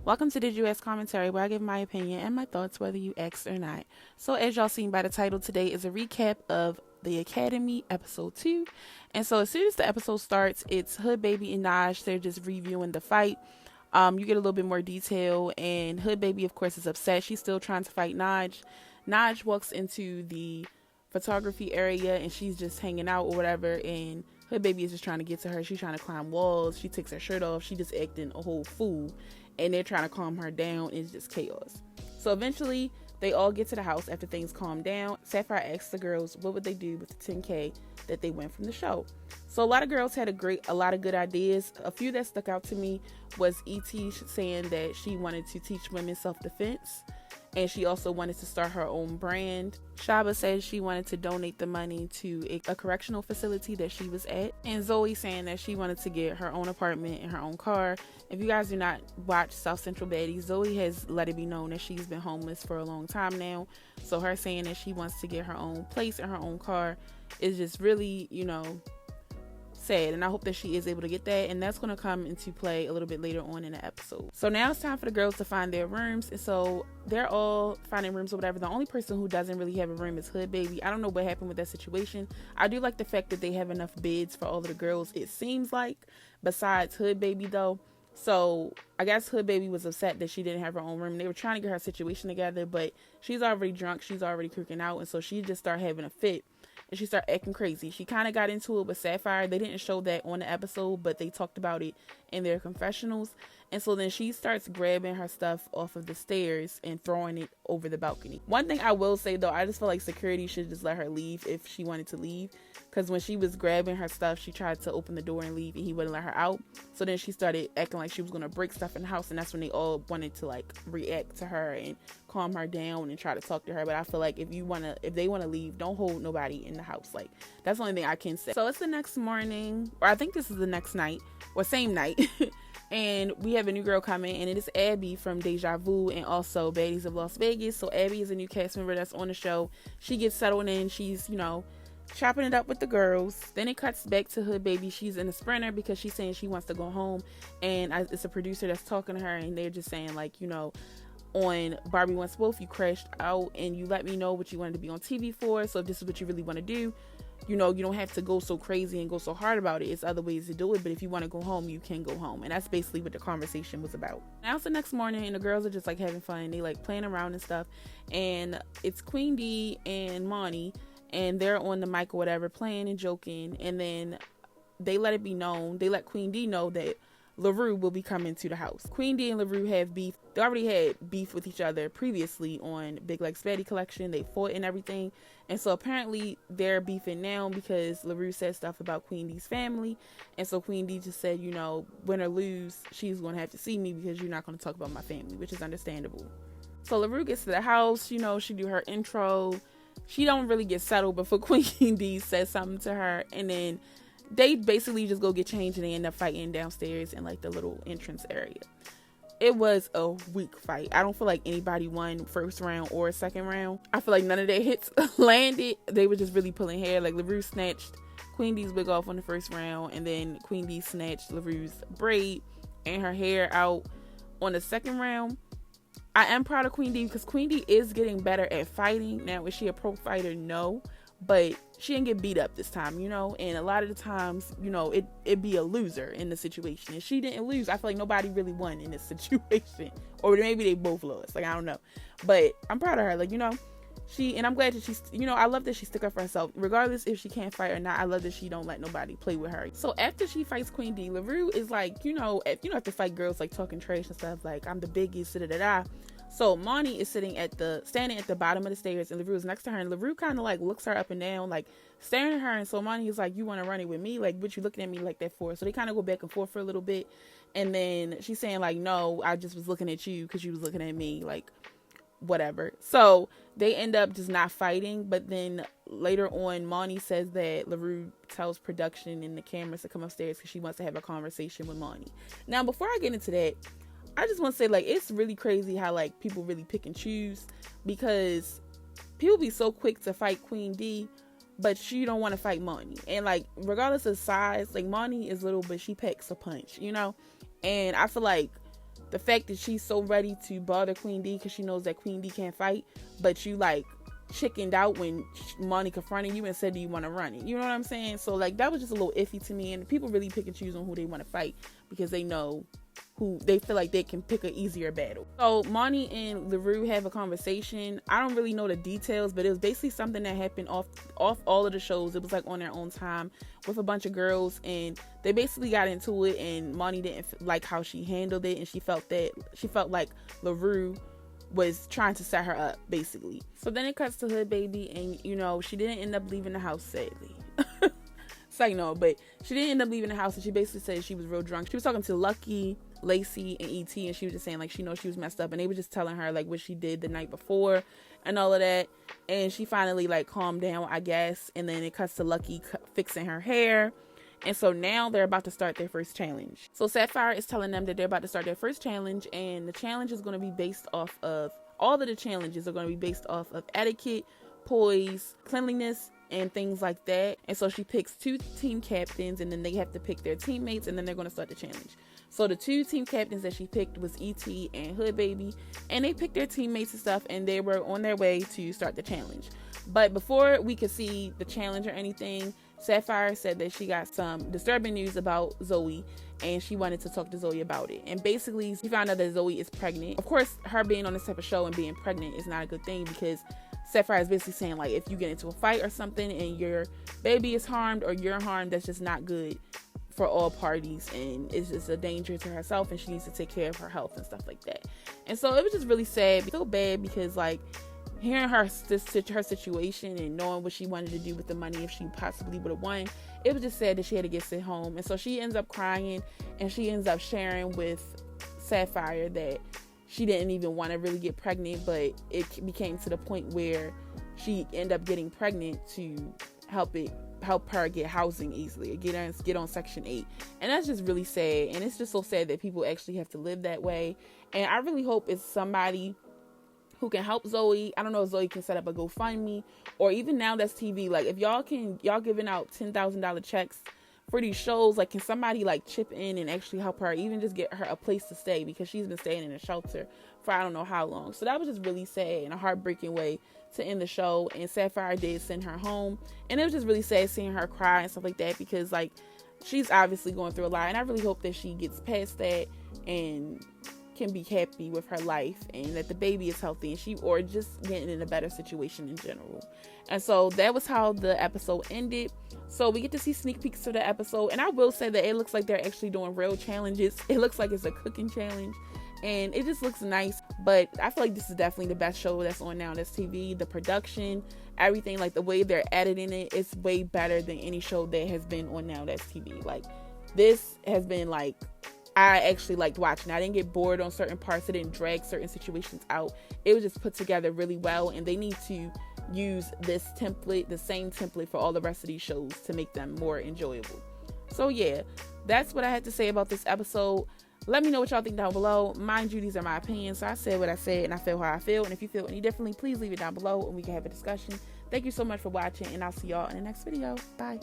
Welcome to Did You Ask Commentary, where I give my opinion and my thoughts whether you asked or not. So as y'all seen by the title, today is a recap of The Academy episode 2. And so as soon as the episode starts, it's Hood Baby and Naj. They're just reviewing the fight. You get a little bit more detail, and Hood Baby, of course, is upset. She's still trying to fight Naj. Naj walks into the photography area and she's just hanging out or whatever, and Hood Baby is just trying to get to her. She's trying to climb walls. She takes her shirt off. She just acting a whole fool, and they're trying to calm her down. It's just chaos. So eventually they all get to the house after things calm down. Sapphire asks the girls what would they do with the $10K that they win from the show. So a lot of girls had a lot of good ideas. A few that stuck out to me was E.T. saying that she wanted to teach women self-defense, and she also wanted to start her own brand. Shaba said she wanted to donate the money to a correctional facility that she was at. And Zoe saying that she wanted to get her own apartment and her own car. If you guys do not watch South Central Baddies, Zoe has let it be known that she's been homeless for a long time now. So her saying that she wants to get her own place and her own car is just really, sad, and I hope that she is able to get that, and that's going to come into play a little bit later on in the episode. So now it's time for the girls to find their rooms, and so they're all finding rooms or whatever. The only person who doesn't really have a room is Hood Baby. I don't know what happened with that situation. I do like the fact that they have enough beds for all of the girls, it seems like, besides Hood Baby though. So I guess Hood Baby was upset that she didn't have her own room. They were trying to get her situation together, but she's already drunk, she's already cooking out, and so she just started having a fit. And she started acting crazy. She kind of got into it with Sapphire. They didn't show that on the episode, but they talked about it in their confessionals. And so then she starts grabbing her stuff off of the stairs and throwing it over the balcony. One thing I will say, though, I just feel like security should just let her leave if she wanted to leave. Because when she was grabbing her stuff, she tried to open the door and leave, and he wouldn't let her out. So then she started acting like she was going to break stuff in the house. And that's when they all wanted to, react to her and calm her down and try to talk to her. But I feel like if they want to leave, don't hold nobody in the house. That's the only thing I can say. So it's the next morning, or I think this is the next night, or same night. And we have a new girl coming, and it is Abby from Deja Vu and also Baddies of Las Vegas. So Abby is a new cast member that's on the show. She gets settled in. She's, chopping it up with the girls. Then it cuts back to Hood Baby. She's in a Sprinter because she's saying she wants to go home. And it's a producer that's talking to her, and they're just saying, on Barbie Wants Wolf, you crashed out and you let me know what you wanted to be on TV for. So if this is what you really want to do, you don't have to go so crazy and go so hard about it. It's other ways to do it, but if you want to go home, you can go home. And that's basically what the conversation was about. Now it's the next morning, and the girls are just having fun. They playing around and stuff, and it's Queen D and Monty, and they're on the mic or whatever, playing and joking. And then they let Queen D know that Larue will be coming to the house. Queen D and Larue have beef. They already had beef with each other previously on Big Legs Fatty Collection. They fought and everything. And so apparently they're beefing now because Larue said stuff about Queen D's family. And so Queen D just said, win or lose, she's going to have to see me because you're not going to talk about my family, which is understandable. So Larue gets to the house, she do her intro. She don't really get settled before Queen D says something to her. And then they basically just go get changed, and they end up fighting downstairs in the little entrance area. It was a weak fight. I don't feel like anybody won first round or second round. I feel like none of their hits landed. They were just really pulling hair. Larue snatched Queen D's wig off on the first round, and then Queen D snatched Larue's braid and her hair out on the second round. I am proud of Queen D because Queen D is getting better at fighting. Now, is she a pro fighter? No. But she didn't get beat up this time, and a lot of the times, it'd be a loser in the situation. And she didn't lose. I feel like nobody really won in this situation. Or maybe they both lost. I don't know. But I'm proud of her. And I'm glad that she's, I love that she stuck up for herself. Regardless if she can't fight or not, I love that she don't let nobody play with her. So after she fights Queen D, Larue is have to fight girls talking trash and stuff, I'm the biggest, da-da-da-da. So Monty is standing at the bottom of the stairs, and Larue is next to her, and Larue kind of looks her up and down, staring at her. And so Monty is like, you want to run it with me? What you looking at me like that for? So they kind of go back and forth for a little bit, and then she's saying no, I just was looking at you because you was looking at me, whatever. So they end up just not fighting. But then later on, Monty says that Larue tells production and the cameras to come upstairs because she wants to have a conversation with Monty. Now, before I get into that, I just want to say, it's really crazy how, people really pick and choose, because people be so quick to fight Queen D, but you don't want to fight Monty. And, regardless of size, Monty is little, but she packs a punch, And I feel like the fact that she's so ready to bother Queen D because she knows that Queen D can't fight, but you like chickened out when Monty confronted you and said, do you want to run it? You know what I'm saying? So like that was just a little iffy to me, and people really pick and choose on who they want to fight because they know who they feel like they can pick an easier battle. So Monty and Larue have a conversation. I don't really know the details, but it was basically something that happened off all of the shows. It was like on their own time with a bunch of girls, and they basically got into it, and Monty didn't like how she handled it, and she felt like Larue was trying to set her up basically. So then it cuts to Hood Baby, and you know, she didn't end up leaving the house, sadly. Side note, but she didn't end up leaving the house, and she basically said she was real drunk. She was talking to Lucky, Lacey, and E.T., and she was just saying like she knows she was messed up, and they were just telling her like what she did the night before and all of that, and she finally like calmed down, I guess. And then it cuts to Lucky fixing her hair, and so now they're about to start their first challenge. So Sapphire is telling them that they're about to start their first challenge, and the challenge is going to be based off of all of the challenges are going to be based off of etiquette, poise, cleanliness, and things like that. And so she picks 2 team captains, and then they have to pick their teammates, and then they're going to start the challenge. So the 2 team captains that she picked was E.T. and Hood Baby, and they picked their teammates and stuff, and they were on their way to start the challenge. But before we could see the challenge or anything, Sapphire said that she got some disturbing news about Zoe, and she wanted to talk to Zoe about it. And basically, she found out that Zoe is pregnant. Of course, her being on this type of show and being pregnant is not a good thing, because Sapphire is basically saying like, if you get into a fight or something and your baby is harmed or you're harmed, that's just not good for all parties, and it's just a danger to herself, and she needs to take care of her health and stuff like that. And so it was just really sad, so bad, because like hearing her situation and knowing what she wanted to do with the money if she possibly would have won, it was just sad that she had to get sent home. And so she ends up crying, and she ends up sharing with Sapphire that she didn't even want to really get pregnant, but it became to the point where she ended up getting pregnant to help her get housing easily, get on Section 8. And that's just really sad, and it's just so sad that people actually have to live that way. And I really hope it's somebody who can help Zoe. I don't know if Zoe can set up a GoFundMe, or even Now That's TV. Like, if y'all giving out $10,000 checks for these shows, like, can somebody like chip in and actually help her, even just get her a place to stay, because she's been staying in a shelter for I don't know how long. So that was just really sad and a heartbreaking way to end the show. And Sapphire did send her home, and it was just really sad seeing her cry and stuff like that, because like she's obviously going through a lot, and I really hope that she gets past that and can be happy with her life, and that the baby is healthy, and or just getting in a better situation in general. And so that was how the episode ended. So we get to see sneak peeks to the episode, and I will say that it looks like they're actually doing real challenges. It looks like it's a cooking challenge, and it just looks nice. But I feel like this is definitely the best show that's on Now That's TV. The production, everything, like the way they're editing it, it's way better than any show that has been on Now That's TV. Like, this has been like, I actually liked watching. I didn't get bored on certain parts. I didn't drag certain situations out. It was just put together really well, and they need to use this template, the same template, for all the rest of these shows to make them more enjoyable. So yeah, that's what I had to say about this episode. Let me know what y'all think down below. Mind you, these are my opinions, so I said what I said, and I feel how I feel. And if you feel any differently, please leave it down below, and we can have a discussion. Thank you so much for watching, and I'll see y'all in the next video. Bye.